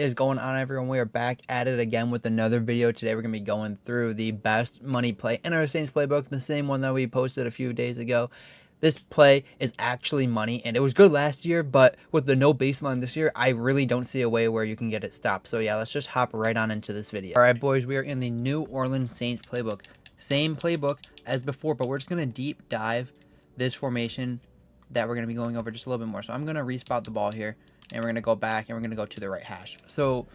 Is going on, everyone? We are back at it again with another video. Today we're going to be going through the best money play in our Saints playbook, the same one that we posted a few days ago. This play is actually money, and it was good last year, but with the no baseline this year, I really don't see a way where you can get it stopped. So yeah, let's just hop right on into this video. All right, boys, we are in the New Orleans Saints playbook. Same playbook as before, but we're just going to deep dive this formation that we're going to be going over just a little bit more. So I'm going to respot the ball here, and we're going to go back, and we're going to go to the right hash. So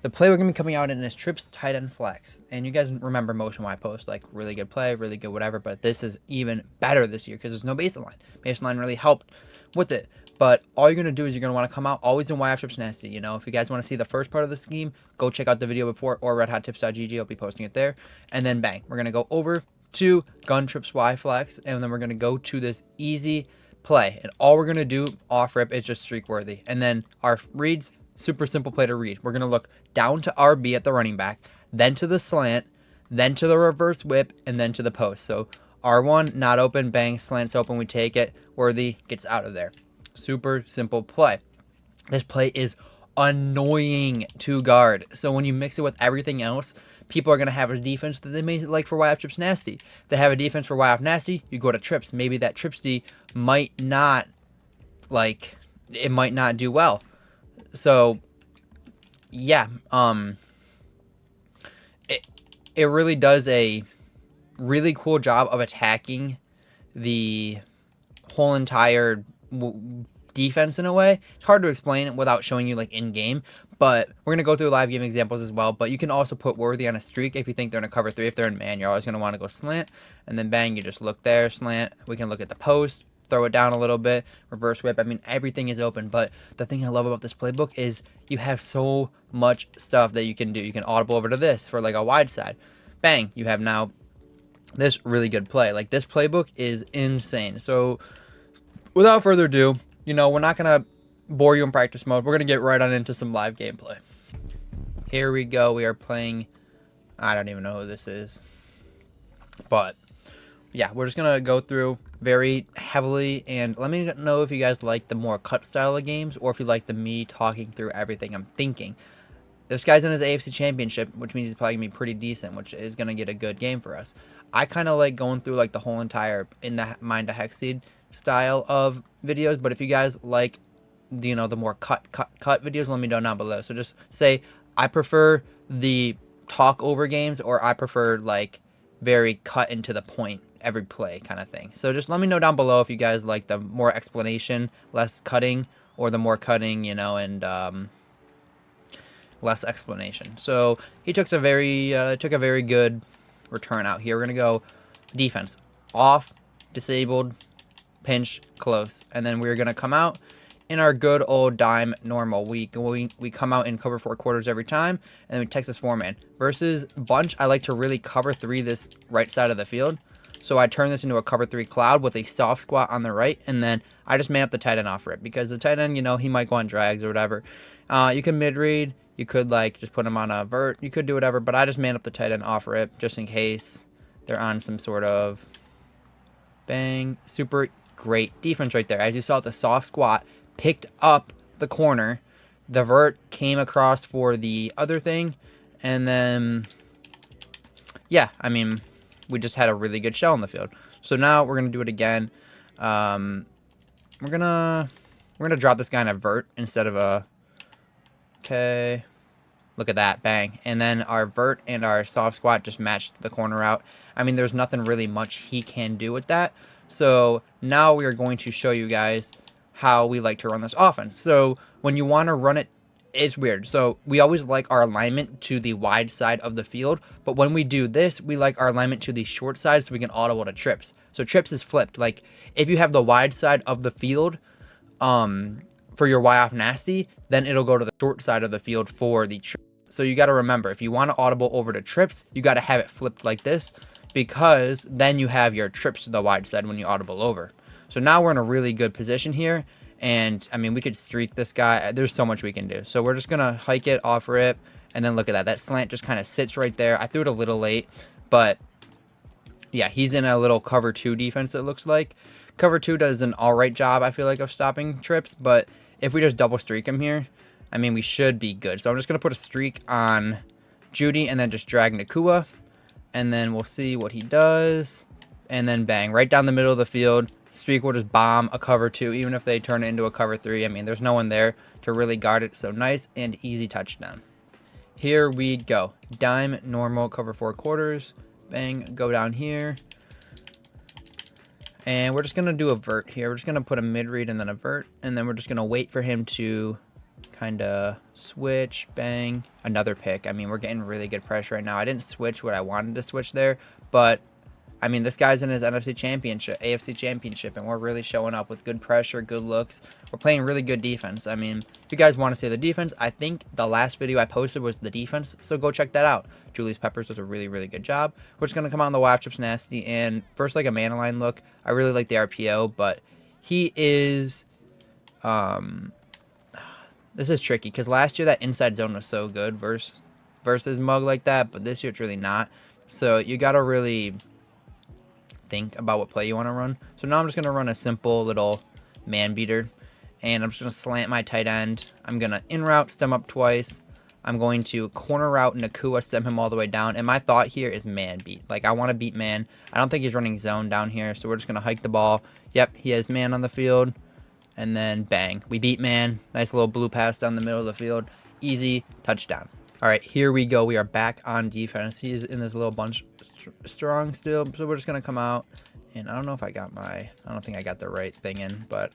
the play we're going to be coming out in is trips, tight end, flex. And you guys remember motion Y post, like really good play, really good whatever. But this is even better this year because there's no baseline. Baseline really helped with it. But all you're going to do is you're going to want to come out always in Y trips nasty. You know, if you guys want to see the first part of the scheme, go check out the video before or redhottips.gg. I'll be posting it there. And then bang, we're going to go over to gun trips Y flex. And then we're going to go to this easy play, and all we're going to do off rip is just streak worthy. And then our reads, super simple play to read. We're going to look down to RB at the running back, then to the slant, then to the reverse whip, and then to the post. So R1 not open, bang, slant's open, we take it, worthy gets out of there. Super simple play. This play is annoying to guard, so when you mix it with everything else, people are going to have a defense that they may like for YF trips nasty. They have a defense for YF nasty, you go to trips. Maybe that trips D might not, like, it might not do well. So, yeah, it really does a really cool job of attacking the whole entire defense in a way. It's hard to explain without showing you like in game, but we're going to go through live game examples as well. But you can also put worthy on a streak if you think they're in a cover 3. If they're in man, you're always going to want to go slant, and then bang, you just look there, slant. We can look at the post, throw it down a little bit, reverse whip. I mean, everything is open. But the thing I love about this playbook is you have so much stuff that you can do. You can audible over to this for like a wide side. Bang, you have now this really good play. Like, this playbook is insane. So without further ado, you know, we're not going to bore you in practice mode. We're going to get right on into some live gameplay. Here we go. We are playing, I don't even know who this is. But yeah, we're just going to go through very heavily. And let me know if you guys like the more cut style of games or if you like the me talking through everything I'm thinking. This guy's in his AFC championship, which means he's probably going to be pretty decent, which is going to get a good game for us. I kind of like going through like the whole entire in the mind to Hexied style of videos, but if you guys like, you know, the more cut videos, let me know down below. So just say I prefer the talk over games, or I prefer like very cut into the point every play kind of thing. So just let me know down below if you guys like the more explanation, less cutting, or the more cutting, you know, and less explanation. So he took a very good return out here. We're gonna go defense off, disabled, pinch, close, and then we're gonna come out in our good old dime normal. We come out in cover 4 quarters every time, and then we Texas 4-man. Versus bunch, I like to really cover 3 this right side of the field. So I turn this into a cover 3 cloud with a soft squat on the right, and then I just man up the tight end off rip, because the tight end, you know, he might go on drags or whatever. You can mid read, you could like just put him on a vert, you could do whatever, but I just man up the tight end off rip just in case they're on some sort of bang. Super great defense right there. As you saw, the soft squat picked up the corner, the vert came across for the other thing, and then yeah, I mean, we just had a really good shell on the field. So now we're gonna do it again. We're gonna drop this guy in a vert instead of a, okay, look at that, bang. And then our vert and our soft squat just matched the corner out. I mean, there's nothing really much he can do with that. So now we are going to show you guys how we like to run this offense. So when you want to run it, it's weird. So we always like our alignment to the wide side of the field, but when we do this, we like our alignment to the short side so we can audible to trips. So trips is flipped. Like, if you have the wide side of the field for your Y off nasty, then it'll go to the short side of the field for the trip. So you got to remember, if you want to audible over to trips, you got to have it flipped like this, because then you have your trips to the wide side when you audible over. So now we're in a really good position here, and I mean, we could streak this guy. There's so much we can do. So we're just gonna hike it off rip, and then look at that slant just kind of sits right there. I threw it a little late, but yeah, he's in a little cover 2 defense, it looks like. Cover 2 does an all right job, I feel like, of stopping trips, but if we just double streak him here, I mean, we should be good. So I'm just going to put a streak on Judy and then just drag Nakua. And then we'll see what he does. And then bang, right down the middle of the field. Streak will just bomb a cover 2, even if they turn it into a cover 3. I mean, there's no one there to really guard it. So nice and easy touchdown. Here we go. Dime, normal, cover 4 quarters. Bang, go down here. And we're just going to do a vert here. We're just going to put a mid-read and then a vert. And then we're just going to wait for him to kind of switch. Bang. Another pick. I mean, we're getting really good pressure right now. I didn't switch what I wanted to switch there. But, I mean, this guy's in his NFC Championship, AFC Championship. And we're really showing up with good pressure, good looks. We're playing really good defense. I mean, if you guys want to see the defense, I think the last video I posted was the defense. So go check that out. Julius Peppers does a really, really good job. We're just going to come on the WESLEY nasty. And first, like a man line look. I really like the RPO, but he is... This is tricky because last year that inside zone was so good versus mug like that, but this year it's really not. So you got to really think about what play you want to run. So now I'm just going to run a simple little man beater, and I'm just going to slant my tight end. I'm going to in route, stem up twice. I'm going to corner route Nakua, stem him all the way down. And my thought here is man beat. Like, I want to beat man. I don't think he's running zone down here, so we're just going to hike the ball. Yep, he has man on the field. And then bang, we beat man. Nice little blue pass down the middle of the field. Easy touchdown. All right, here we go. We are back on defense. He's in this little bunch strong still. So we're just going to come out. And I don't know if I got I don't think I got the right thing in. But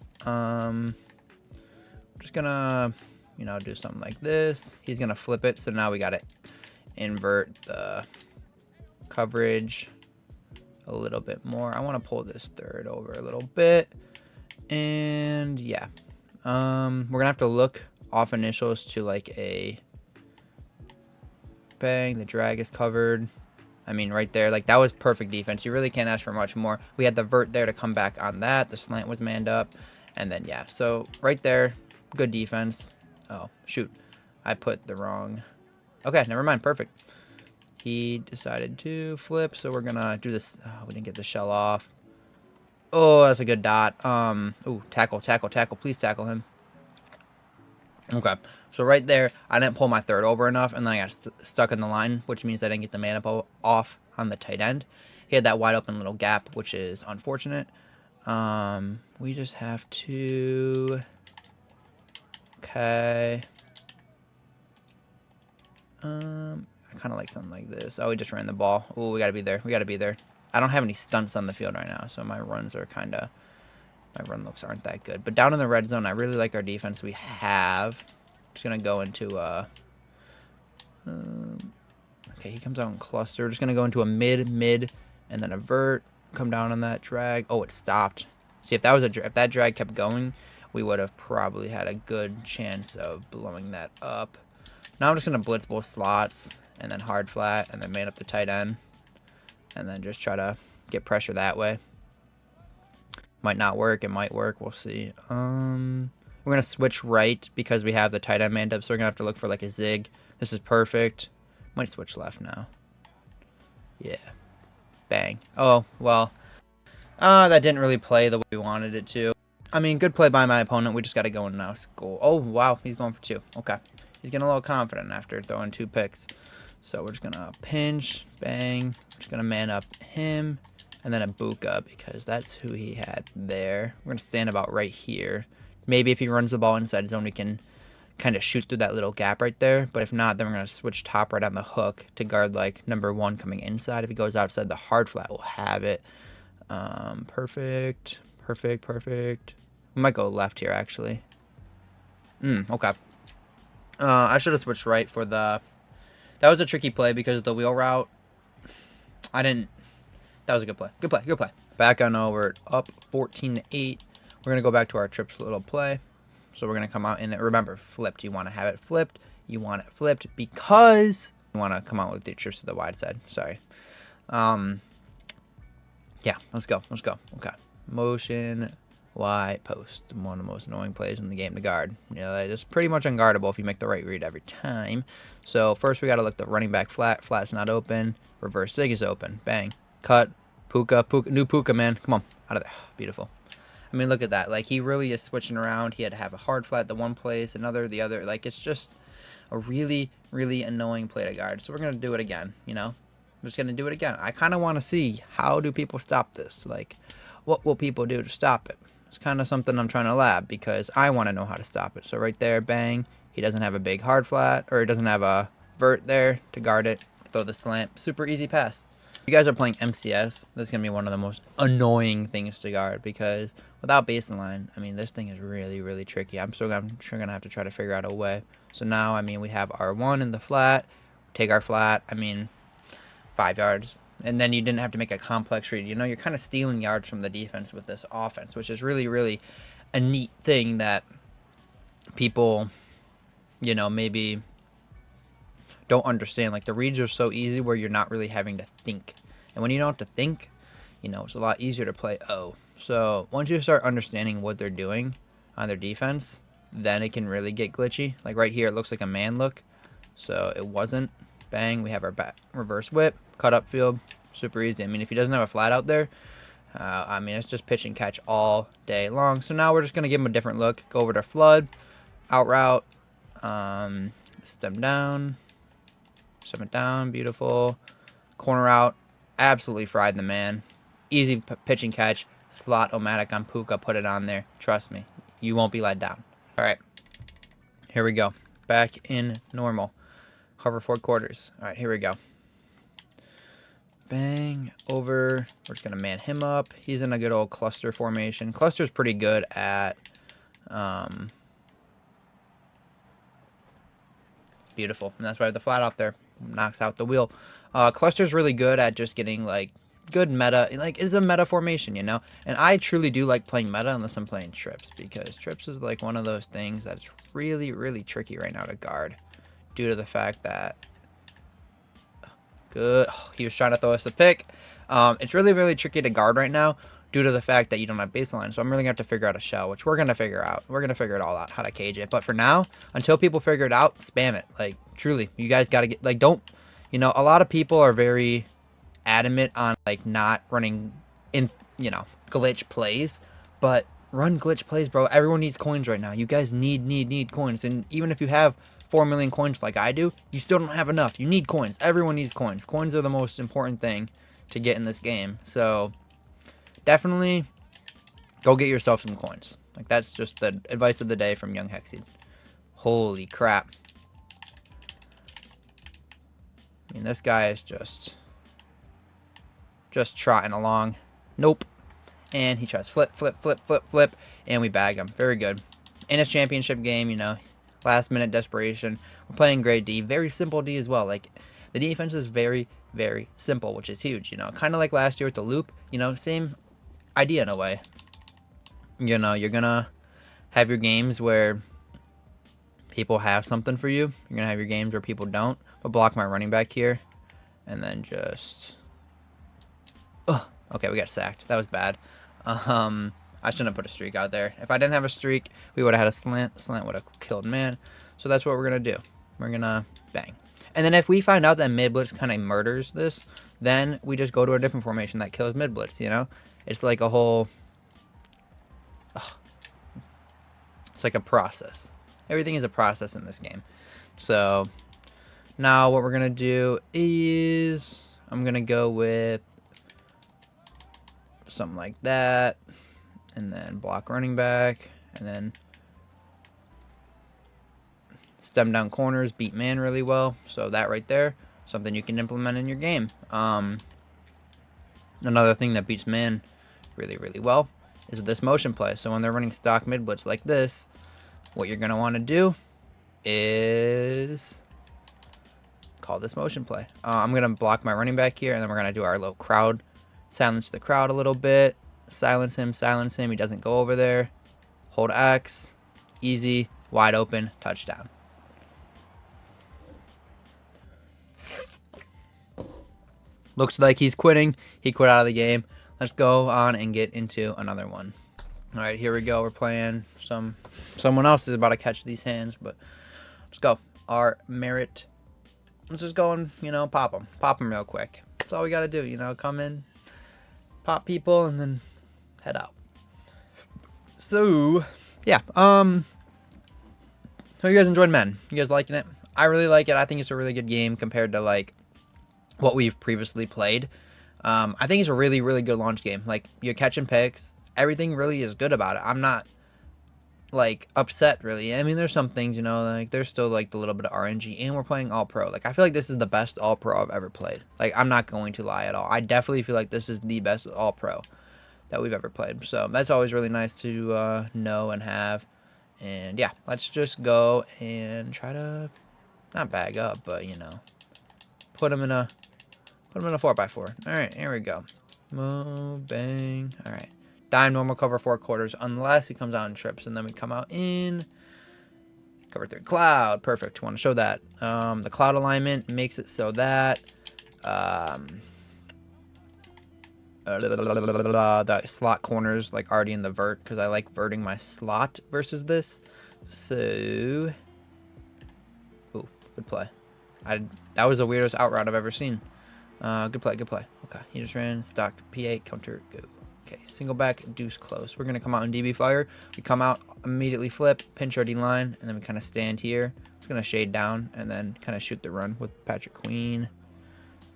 just going to, you know, do something like this. He's going to flip it. So now we got to invert the coverage a little bit more. I want to pull this third over a little bit. And yeah, we're gonna have to look off initials to like a bang. The drag is covered. I mean, right there, like that was perfect defense. You really can't ask for much more. We had the vert there to come back on that. The slant was manned up, and then yeah, so right there, good defense. Oh shoot, I put the wrong. Okay, never mind. Perfect. He decided to flip, so we're gonna do this. Oh, we didn't get the shell off. Oh, that's a good dot. Ooh, tackle. Please tackle him. Okay. So right there, I didn't pull my third over enough, and then I got stuck in the line, which means I didn't get the man up off on the tight end. He had that wide open little gap, which is unfortunate. We just have to... Okay. I kind of like something like this. Oh, we just ran the ball. Oh, we got to be there. We got to be there. I don't have any stunts on the field right now, so my runs are kind of... My run looks aren't that good. But down in the red zone, I really like our defense we have. Just going to go into a... okay, he comes out in cluster. Just going to go into a mid, and then a vert. Come down on that drag. Oh, it stopped. See, if that drag kept going, we would have probably had a good chance of blowing that up. Now I'm just going to blitz both slots, and then hard flat, and then man up the tight end. And then just try to get pressure that way. Might not work. It might work. We'll see. We're going to switch right because we have the tight end manned up. So we're going to have to look for like a zig. This is perfect. Might switch left now. Yeah. Bang. Oh, well. That didn't really play the way we wanted it to. I mean, good play by my opponent. We just got to go in now. School. Oh, wow. He's going for 2. Okay. He's getting a little confident after throwing 2 picks. So we're just going to pinch, bang. We're just going to man up him, and then a Buka because that's who he had there. We're going to stand about right here. Maybe if he runs the ball inside zone, we can kind of shoot through that little gap right there. But if not, then we're going to switch top right on the hook to guard like number 1 coming inside. If he goes outside, the hard flat will have it. Perfect. We might go left here, actually. Okay. I should have switched right for the... That was a tricky play because of the wheel route. I didn't... That was a good play. Good play. Back on over. Up 14-8. We're going to go back to our trips little play. So we're going to come out and remember, flipped. You want to have it flipped. You want it flipped because you want to come out with the trips to the wide side. Sorry. Yeah, let's go. Okay. Motion... Y post. One of the most annoying plays in the game to guard. You know, it's pretty much unguardable if you make the right read every time. So first we got to look the running back flat. Flat's not open. Reverse sig is open. Bang. Cut. Puka. New Puka, man. Come on. Out of there. Beautiful. I mean, look at that. Like, he really is switching around. He had to have a hard flat the one place, another the other. Like, it's just a really, really annoying play to guard. So we're going to do it again, you know? I'm just going to do it again. I kind of want to see, how do people stop this? Like, what will people do to stop it? It's kind of something I'm trying to lab because I want to know how to stop it. So right there, bang. He doesn't have a big hard flat, or he doesn't have a vert there to guard it. Throw the slant. Super easy pass. If you guys are playing MCS, this is going to be one of the most annoying things to guard because without baseline, I mean, this thing is really, really tricky. I'm sure going to have to try to figure out a way. So now, I mean, we have R1 in the flat. Take our flat. I mean, 5 yards. And then you didn't have to make a complex read. You know, you're kind of stealing yards from the defense with this offense, which is really, really a neat thing that people, you know, maybe don't understand. Like, the reads are so easy where you're not really having to think. And when you don't have to think, you know, it's a lot easier to play O. So once you start understanding what they're doing on their defense, then it can really get glitchy. Like right here, it looks like a man look. So it wasn't. Bang, we have our back reverse whip, cut up field, super easy. I mean, if he doesn't have a flat out there, I mean, it's just pitch and catch all day long. So now we're just going to give him a different look. Go over to flood, out route, stem down, stem it down, beautiful. Corner out, absolutely fried the man. Easy pitch and catch, slot O-matic on Puka, put it on there. Trust me, you won't be let down. All right, here we go. Back in normal. Cover 4 quarters. All right, here we go. Bang, over. We're just going to man him up. He's in a good old cluster formation. Cluster's pretty good at... beautiful. And that's why the flat off there knocks out the wheel. Cluster's really good at just getting, like, good meta. Like, it's a meta formation, you know? And I truly do like playing meta unless I'm playing trips, because trips is, like, one of those things that's really, really tricky right now to guard due to the fact that... Good. Oh, he was trying to throw us the pick. It's really, really tricky to guard right now due to the fact that you don't have baseline. So I'm really going to have to figure out a shell, which we're going to figure out. We're going to figure it all out, how to cage it. But for now, until people figure it out, spam it. Like, truly, you guys got to get, like, don't, you know, a lot of people are very adamant on, like, not running in, you know, glitch plays. But run glitch plays, bro. Everyone needs coins right now. You guys need coins. And even if you have 4 million coins like I do, you still don't have enough. You need coins. Everyone needs coins. Coins are the most important thing to get in this game. So definitely go get yourself some coins. Like, that's just the advice of the day from young Hexied. Holy crap. I mean, this guy is just trotting along. Nope. And he tries flip, and we bag him. Very good. In his championship game, you know, last minute desperation. We're playing great D. Very simple D as well. Like, the defense is very, very simple, which is huge. You know, kind of like last year with the loop. You know, same idea in a way. You know, you're going to have your games where people have something for you. You're going to have your games where people don't. But block my running back here. And then just... Okay, we got sacked. That was bad. I shouldn't have put a streak out there. If I didn't have a streak, we would have had a slant. Slant would have killed man. So that's what we're going to do. We're going to bang. And then if we find out that mid-blitz kind of murders this, then we just go to a different formation that kills mid-blitz, you know? It's like a whole... It's like a process. Everything is a process in this game. So now what we're going to do is... I'm going to go with something like that. And then block running back. And then stem down corners, beat man really well. So that right there, something you can implement in your game. Another thing that beats man really, really well is this motion play. So when they're running stock mid blitz like this, what you're going to want to do is call this motion play. I'm going to block my running back here, and then we're going to do our little crowd. Silence the crowd a little bit. Silence him. He doesn't go over there. Hold X. Easy. Wide open. Touchdown. Looks like he's quitting. He quit out of the game. Let's go on and get into another one. All right, here we go. We're playing someone else is about to catch these hands, but let's go. Our merit. Let's just go and, you know, pop them. Pop them real quick. That's all we got to do, you know, come in, pop people, and then head out. So, yeah. How you guys enjoyed Madden? You guys liking it? I really like it. I think it's a really good game compared to like what we've previously played. I think it's a really, really good launch game. Like, you're catching picks. Everything really is good about it. I'm not like upset really. I mean, there's some things, you know, like there's still like the little bit of RNG, and we're playing all pro. Like, I feel like this is the best all pro I've ever played. Like, I'm not going to lie at all. I definitely feel like this is the best all pro that we've ever played. So that's always really nice to know and have. And yeah, let's just go and try to not bag up, but you know, put him in a 4x4. All right, here we go. Mo, bang. All right. Dime, normal, cover 4 quarters, unless he comes out in trips, and then we come out in cover 3. Cloud, perfect. Want to show that. The cloud alignment makes it so that the slot corners like already in the vert, because I like verting my slot versus this. So, ooh, good play. That was the weirdest out route I've ever seen. Good play, good play. Okay, he just ran, stock, P8, counter, go. Okay, single back, deuce close. We're going to come out in DB fire. We come out, immediately flip, pinch our D line, and then we kind of stand here. Just going to shade down and then kind of shoot the run with Patrick Queen.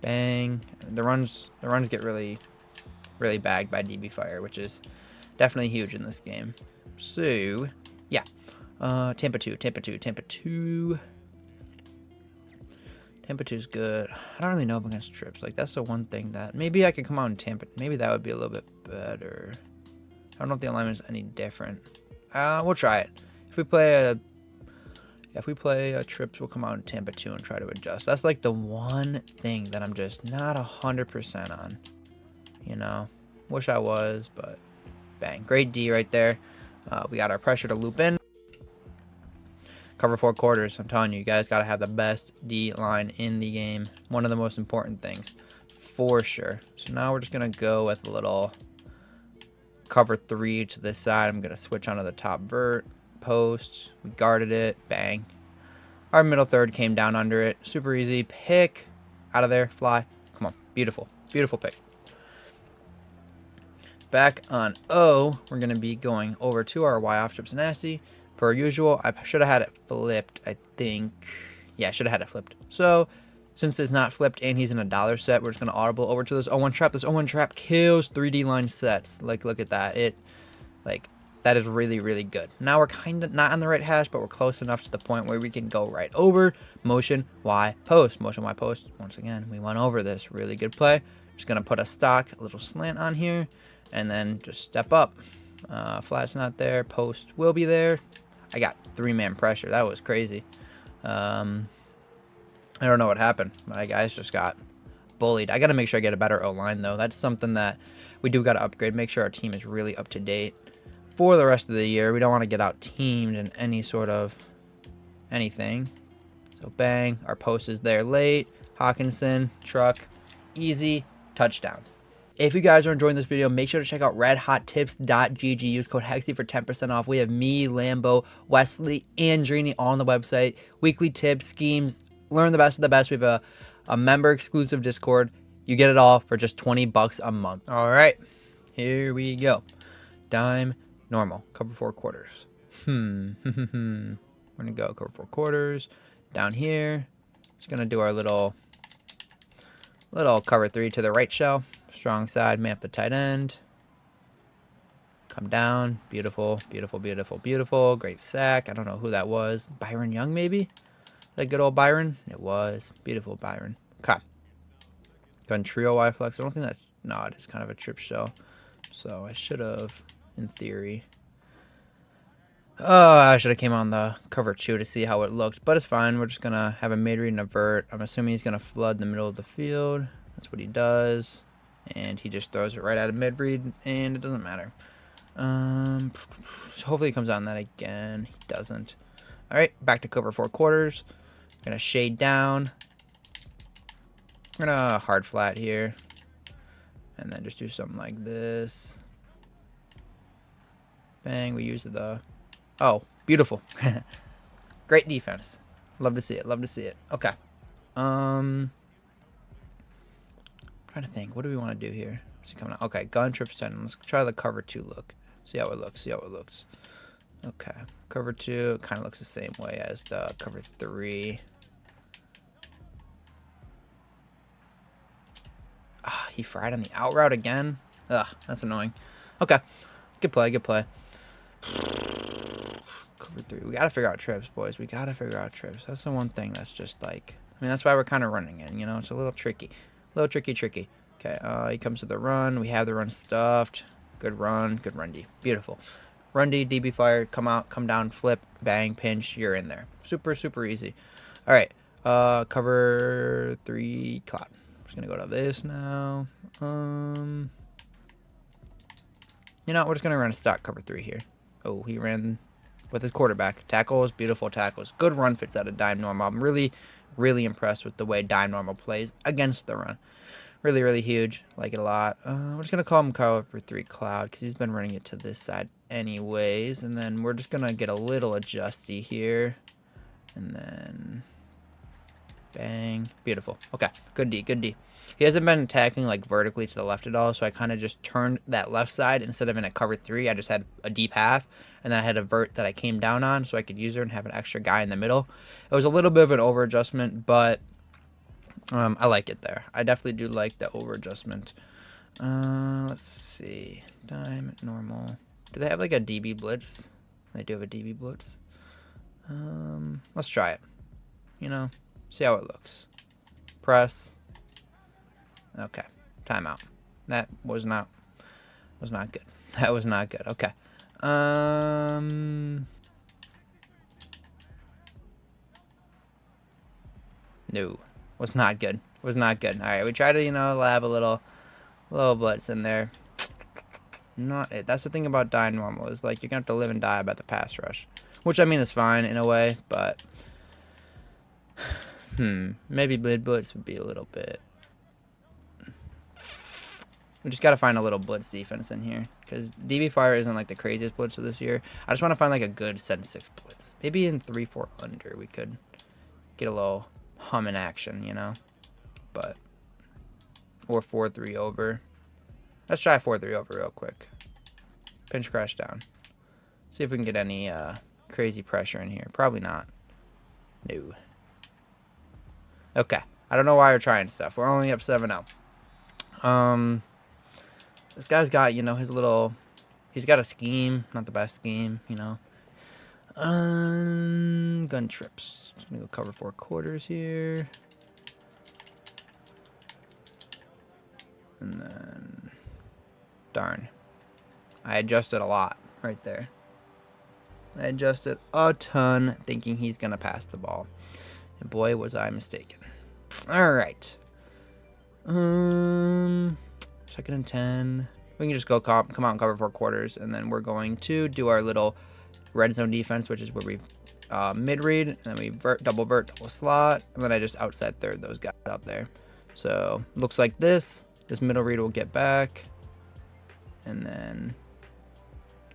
Bang. The runs get really, really bagged by DB fire, which is definitely huge in this game. So, yeah. Tampa 2. Tampa 2's good. I don't really know up against trips. Like, that's the one thing that maybe I could come out in Tampa. Maybe that would be a little bit better. I don't know if the alignment is any different. We'll try it. If we play a trips, we'll come out in Tampa 2 and try to adjust. That's like the one thing that I'm just not 100% on. You know, wish I was, but bang, great D right there. We got our pressure to loop in. Cover 4 quarters. I'm telling you, you guys got to have the best D line in the game. One of the most important things, for sure. So now we're just going to go with a little cover 3 to this side. I'm going to switch onto the top vert, post. We guarded it. Bang. Our middle third came down under it. Super easy. Pick. Out of there. Fly. Come on. Beautiful. Beautiful pick. Back on O, we're going to be going over to our Y off trips nasty. Per usual, I should have had it flipped, I think. Yeah, I should have had it flipped. So, since it's not flipped and he's in a dollar set, we're just going to audible over to this 0-1 trap. This 0-1 trap kills 3D line sets. Like, look at that. That is really, really good. Now we're kind of not on the right hash, but we're close enough to the point where we can go right over. Motion Y post. Motion Y post. Once again, we went over this. Really good play. Just going to put a stock, a little slant on here, and then just step up. Flat's not there. Post will be there. I got 3-man pressure. That was crazy. I don't know what happened. My guys just got bullied. I got to make sure I get a better O-line, though. That's something that we do got to upgrade. Make sure our team is really up to date for the rest of the year. We don't want to get out-teamed in any sort of anything. So, bang. Our post is there late. Hawkinson, truck, easy, touchdown. If you guys are enjoying this video, make sure to check out RedHotTips.gg. Use code Hexied for 10% off. We have me, Lambo, Wesley, and DRINI all on the website. Weekly tips, schemes, learn the best of the best. We have a member-exclusive Discord. You get it all for just $20 a month. All right, here we go. Dime, normal, cover 4 quarters. We're going to go cover 4 quarters. Down here, just going to do our little cover 3 to the right shell. Strong side, man up the tight end. Come down. Beautiful, beautiful, beautiful, beautiful. Great sack. I don't know who that was. Byron Young, maybe? That good old Byron? It was. Beautiful Byron. Okay. Gun trio Y flex. I don't think that's... No, it is kind of a trip shell. So I should have, in theory... Oh, I should have came on the cover 2 to see how it looked. But it's fine. We're just going to have a mid-read and a vert. I'm assuming he's going to flood the middle of the field. That's what he does. And he just throws it right out of mid-read, and it doesn't matter. Hopefully he comes on that again. He doesn't. All right, back to cover 4 quarters. Gonna shade down. We're gonna hard flat here, and then just do something like this. Bang. We use the... Oh, beautiful. Great defense. Love to see it. Love to see it. Okay. Trying to think. What do we want to do here? Is he coming out? Okay, gun trips 10. Let's try the cover 2 look. See how it looks. See how it looks. Okay. Cover 2 kind of looks the same way as the cover 3. Ah, he fried on the out route again. Ugh, that's annoying. Okay. Good play. Good play. Cover 3. We got to figure out trips, boys. We got to figure out trips. That's the one thing that's just like... I mean, that's why we're kind of running in, you know? It's a little tricky. A little tricky. Okay, he comes to the run. We have the run stuffed. Good run. Good run D. Beautiful. Run D, DB fire. Come out, come down, flip, bang, pinch. You're in there. Super, super easy. All right. Cover 3, cloud. Just going to go to this now. You know, we're just going to run a stock cover 3 here. Oh, he ran with his quarterback. Tackles, beautiful tackles. Good run fits out of dime normal. I'm really, really impressed with the way dime normal plays against the run. Really, really huge. Like it a lot. We're just going to call him cover 3 cloud because he's been running it to this side anyways. And then we're just going to get a little adjusty here. And then... bang. Beautiful. Okay. Good D. Good D. He hasn't been attacking like vertically to the left at all, so I kind of just turned that left side. Instead of in a cover 3, I just had a deep half, and then I had a vert that I came down on so I could use her and have an extra guy in the middle. It was a little bit of an over adjustment, but I like it there. I definitely do like the over adjustment. Let's see. Dime, normal. Do they have like a DB blitz? They do have a DB blitz. Let's try it. You know, see how it looks. Press. Okay. Timeout. That was not good. That was not good. Okay. No. Was not good. Was not good. All right, we try to, you know, lab a little blitz in there. Not it. That's the thing about die normal is like you're gonna have to live and die by the pass rush, which I mean is fine in a way, but maybe mid blitz would be a little bit. We just gotta find a little blitz defense in here because DB fire isn't like the craziest blitz of this year. I just want to find like a good 7-6 blitz. Maybe in 3-4 under we could get a little hum in action, you know. But or 4-3 over. Let's try 4-3 over real quick. Pinch crash down. See if we can get any crazy pressure in here. Probably not. No. Okay. I don't know why we're trying stuff. We're only up 7-0. This guy's got, you know, his little... He's got a scheme. Not the best scheme, you know. Gun trips. Just gonna go cover 4 quarters here. And then... Darn. I adjusted a lot right there. I adjusted a ton thinking he's going to pass the ball. And boy, was I mistaken. All right. 2nd and 10. We can just go come out and cover 4 quarters. And then we're going to do our little red zone defense, which is where we mid-read. And then we double slot. And then I just outside third those guys out there. So looks like this. This middle read will get back. And then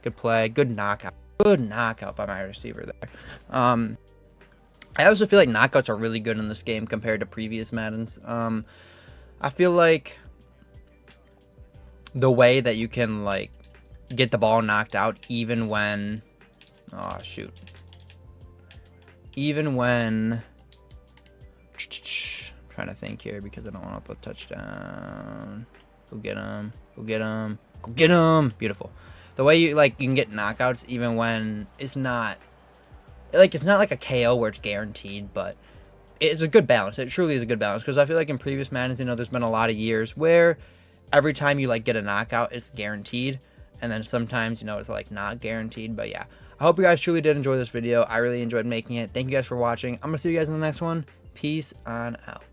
good play. Good knockout. Good knockout by my receiver there. I also feel like knockouts are really good in this game compared to previous Maddens. I feel like the way that you can like get the ball knocked out even when even when I'm trying to think here because I don't want to put touchdown. Go get him. Go get him. Go get him. Beautiful. The way you like you can get knockouts even when it's not like a KO where it's guaranteed, but it's a good balance. It truly is a good balance because I feel like in previous Maddens, you know, there's been a lot of years where every time you like get a knockout, it's guaranteed, and then sometimes, you know, it's like not guaranteed. But yeah, I hope you guys truly did enjoy this video. I really enjoyed making it. Thank you guys for watching. I'm gonna see you guys in the next one. Peace on out.